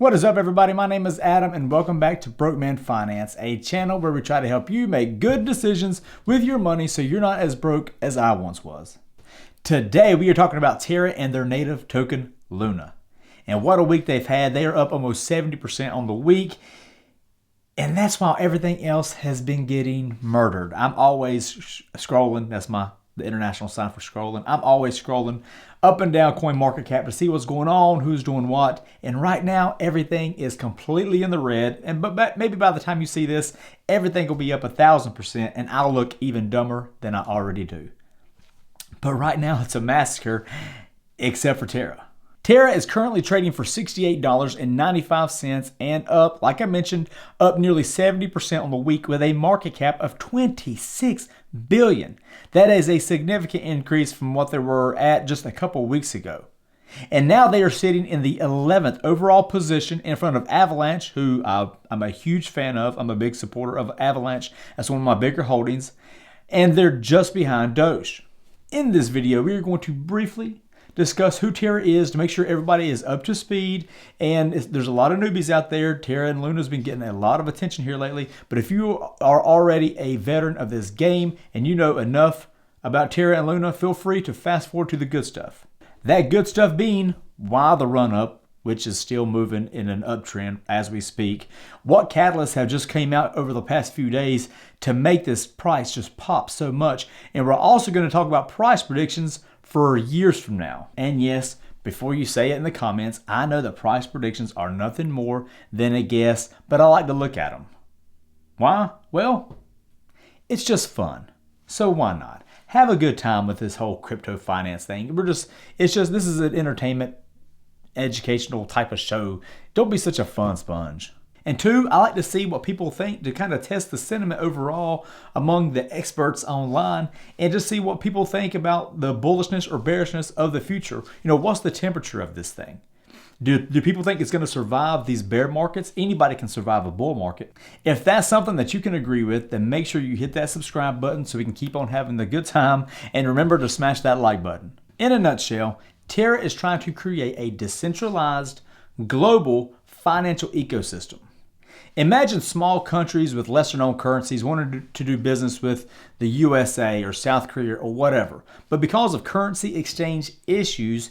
What is up, everybody? My name is Adam and welcome back to Broke Man Finance, a channel where we try to help you make good decisions with your money so you're not as broke as I once was. Today we are talking about Terra and their native token Luna. And what a week they've had. They are up almost 70% on the week. And that's while everything else has been getting murdered. I'm always scrolling. That's the international sign for scrolling. I'm always scrolling up and down CoinMarketCap to see what's going on, who's doing what. And right now, everything is completely in the red. But maybe by the time you see this, everything will be up 1,000%, and I'll look even dumber than I already do. But right now, it's a massacre, except for Terra. Terra is currently trading for $68.95 and up, like I mentioned, up nearly 70% on the week with a market cap of $26 billion. That is a significant increase from what they were at just a couple weeks ago. And now they are sitting in the 11th overall position in front of Avalanche, who I'm a huge fan of. I'm a big supporter of Avalanche. That's one of my bigger holdings. And they're just behind Doge. In this video, we are going to briefly discuss who Terra is to make sure everybody is up to speed. And there's a lot of newbies out there. Terra and Luna's been getting a lot of attention here lately. But if you are already a veteran of this game and you know enough about Terra and Luna, feel free to fast forward to the good stuff. That good stuff being why the run up, which is still moving in an uptrend as we speak. What catalysts have just came out over the past few days to make this price just pop so much. And we're also going to talk about price predictions for years from now. And yes, before you say it in the comments, I know that price predictions are nothing more than a guess, but I like to look at them. Why? Well, it's just fun. So why not? Have a good time with this whole crypto finance thing. This is an entertainment, educational type of show. Don't be such a fun sponge. And two, I like to see what people think to kind of test the sentiment overall among the experts online and just see what people think about the bullishness or bearishness of the future. What's the temperature of this thing? Do people think it's going to survive these bear markets? Anybody can survive a bull market. If that's something that you can agree with, then make sure you hit that subscribe button so we can keep on having the good time. And remember to smash that like button. In a nutshell, Terra is trying to create a decentralized, global financial ecosystem. Imagine small countries with lesser known currencies wanting to do business with the USA or South Korea or whatever. But because of currency exchange issues,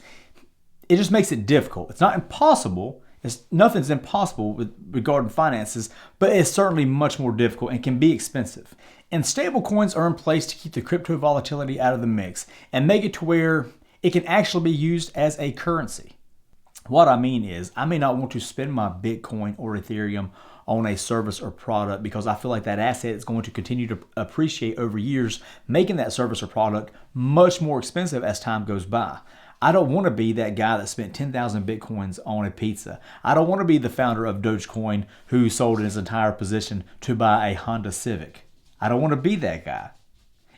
it just makes it difficult. It's not impossible. Nothing's impossible regarding finances, but it's certainly much more difficult and can be expensive. And stablecoins are in place to keep the crypto volatility out of the mix and make it to where it can actually be used as a currency. What I mean is, I may not want to spend my Bitcoin or Ethereum on a service or product because I feel like that asset is going to continue to appreciate over years, making that service or product much more expensive as time goes by. I don't want to be that guy that spent 10,000 Bitcoins on a pizza. I don't want to be the founder of Dogecoin who sold his entire position to buy a Honda Civic. I don't want to be that guy.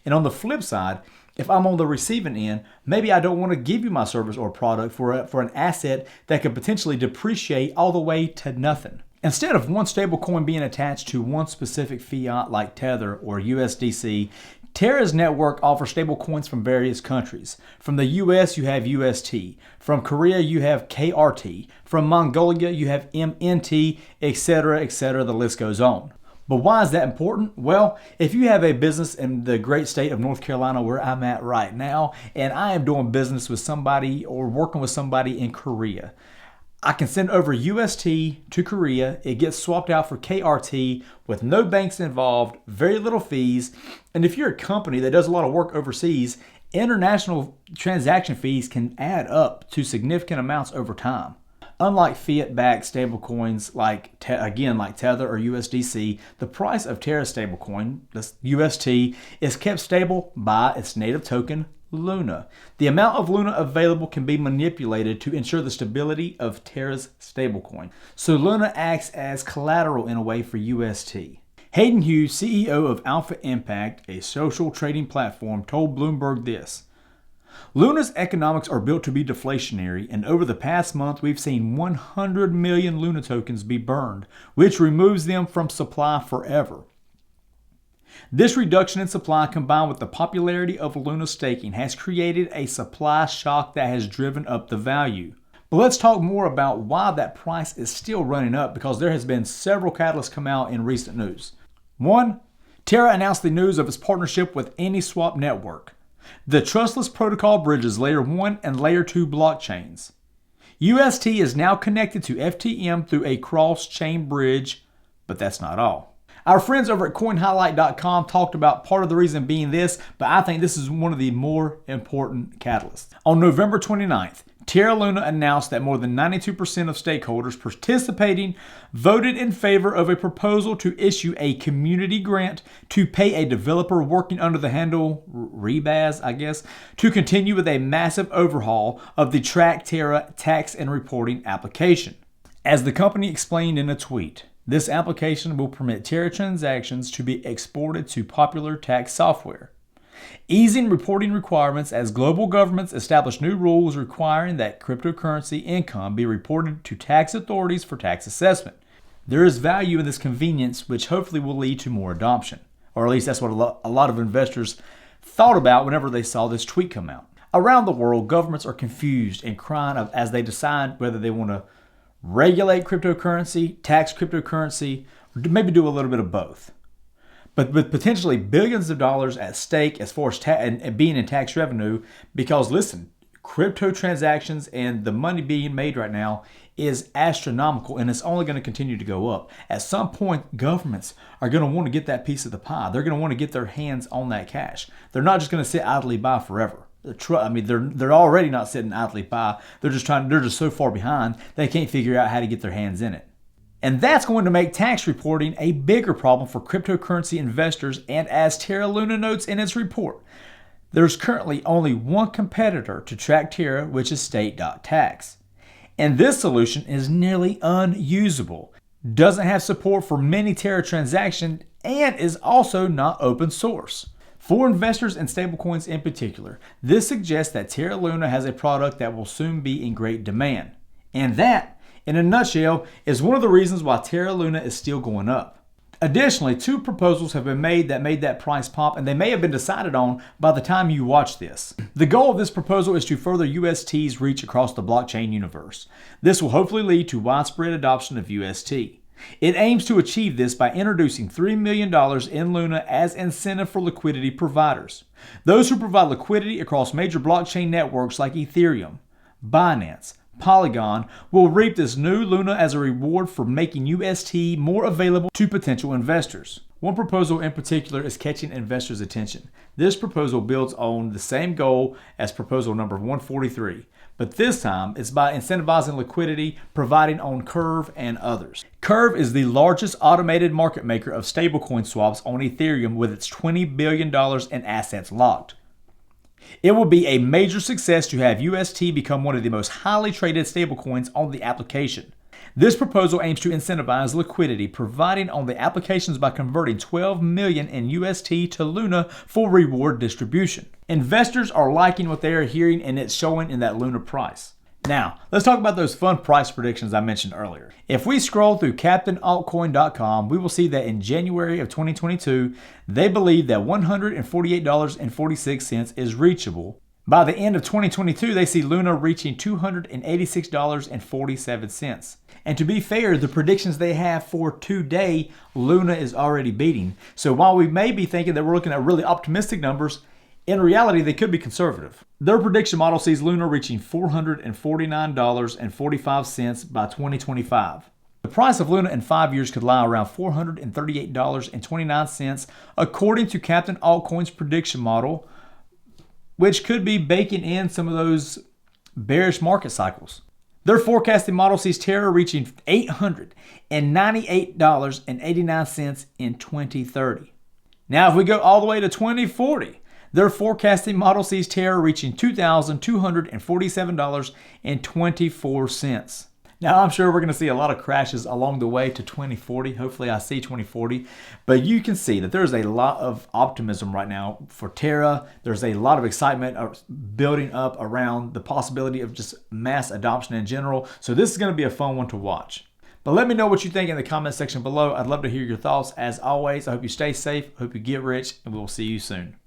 And on the flip side, if I'm on the receiving end, maybe I don't want to give you my service or product for an asset that could potentially depreciate all the way to nothing. Instead of one stablecoin being attached to one specific fiat like Tether or USDC, Terra's network offers stablecoins from various countries. From the US, you have UST. From Korea, you have KRT. From Mongolia, you have MNT, etc., etc. The list goes on. But why is that important? Well, if you have a business in the great state of North Carolina where I'm at right now, and I am doing business with somebody or working with somebody in Korea, I can send over UST to Korea. It gets swapped out for KRT with no banks involved, very little fees. And if you're a company that does a lot of work overseas, international transaction fees can add up to significant amounts over time. Unlike fiat-backed stablecoins like Tether or USDC, the price of Terra stablecoin, this UST, is kept stable by its native token, Luna. The amount of Luna available can be manipulated to ensure the stability of Terra's stablecoin. So Luna acts as collateral in a way for UST. Hayden Hughes, CEO of Alpha Impact, a social trading platform, told Bloomberg this: Luna's economics are built to be deflationary, and over the past month we've seen 100 million Luna tokens be burned, which removes them from supply forever. This reduction in supply, combined with the popularity of Luna staking, has created a supply shock that has driven up the value. But let's talk more about why that price is still running up, because there has been several catalysts come out in recent news. One, Terra announced the news of its partnership with AnySwap Network. The trustless protocol bridges Layer 1 and Layer 2 blockchains. UST is now connected to FTM through a cross-chain bridge, but that's not all. Our friends over at CoinHighlight.com talked about part of the reason being this, but I think this is one of the more important catalysts. On November 29th, Terra Luna announced that more than 92% of stakeholders participating voted in favor of a proposal to issue a community grant to pay a developer working under the handle Rebaz, to continue with a massive overhaul of the Track Terra tax and reporting application. As the company explained in a tweet, this application will permit Terra transactions to be exported to popular tax software, easing reporting requirements as global governments establish new rules requiring that cryptocurrency income be reported to tax authorities for tax assessment. There is value in this convenience, which hopefully will lead to more adoption, or at least that's what a lot of investors thought about whenever they saw this tweet come out. Around the world, governments are confused and crying as they decide whether they want to regulate cryptocurrency, tax cryptocurrency, or maybe do a little bit of both. But with potentially billions of dollars at stake as far as and being in tax revenue, because listen, crypto transactions and the money being made right now is astronomical, and it's only going to continue to go up. At some point, governments are going to want to get that piece of the pie. They're going to want to get their hands on that cash. They're not just going to sit idly by forever. They're already not sitting idly by. They're just so far behind they can't figure out how to get their hands in it. And that's going to make tax reporting a bigger problem for cryptocurrency investors. And as Terra Luna notes in its report, there's currently only one competitor to Track Terra, which is state.tax. And this solution is nearly unusable, doesn't have support for many Terra transactions, and is also not open source. For investors and stablecoins in particular, this suggests that Terra Luna has a product that will soon be in great demand. And that, in a nutshell, is one of the reasons why Terra Luna is still going up. Additionally, two proposals have been made that price pop, and they may have been decided on by the time you watch this. The goal of this proposal is to further UST's reach across the blockchain universe. This will hopefully lead to widespread adoption of UST. It aims to achieve this by introducing $3 million in Luna as incentive for liquidity providers. Those who provide liquidity across major blockchain networks like Ethereum, Binance, Polygon will reap this new Luna as a reward for making UST more available to potential investors. One proposal in particular is catching investors' attention. This proposal builds on the same goal as proposal number 143, but this time it's by incentivizing liquidity, providing on Curve and others. Curve is the largest automated market maker of stablecoin swaps on Ethereum with its $20 billion in assets locked. It will be a major success to have UST become one of the most highly traded stablecoins on the application. This proposal aims to incentivize liquidity, providing on the applications by converting 12 million in UST to Luna for reward distribution. Investors are liking what they are hearing, and it's showing in that Luna price. Now, let's talk about those fun price predictions I mentioned earlier. If we scroll through CaptainAltcoin.com, we will see that in January of 2022, they believe that $148.46 is reachable. By the end of 2022, they see Luna reaching $286.47. And to be fair, the predictions they have for today, Luna is already beating. So while we may be thinking that we're looking at really optimistic numbers, in reality, they could be conservative. Their prediction model sees Luna reaching $449.45 by 2025. The price of Luna in 5 years could lie around $438.29, according to Captain Altcoin's prediction model, which could be baking in some of those bearish market cycles. Their forecasting model sees Terra reaching $898.89 in 2030. Now, if we go all the way to 2040, their forecasting model sees Terra reaching $2,247.24. Now, I'm sure we're going to see a lot of crashes along the way to 2040. Hopefully, I see 2040. But you can see that there's a lot of optimism right now for Terra. There's a lot of excitement building up around the possibility of just mass adoption in general. So this is going to be a fun one to watch. But let me know what you think in the comment section below. I'd love to hear your thoughts. As always, I hope you stay safe, hope you get rich, and we'll see you soon.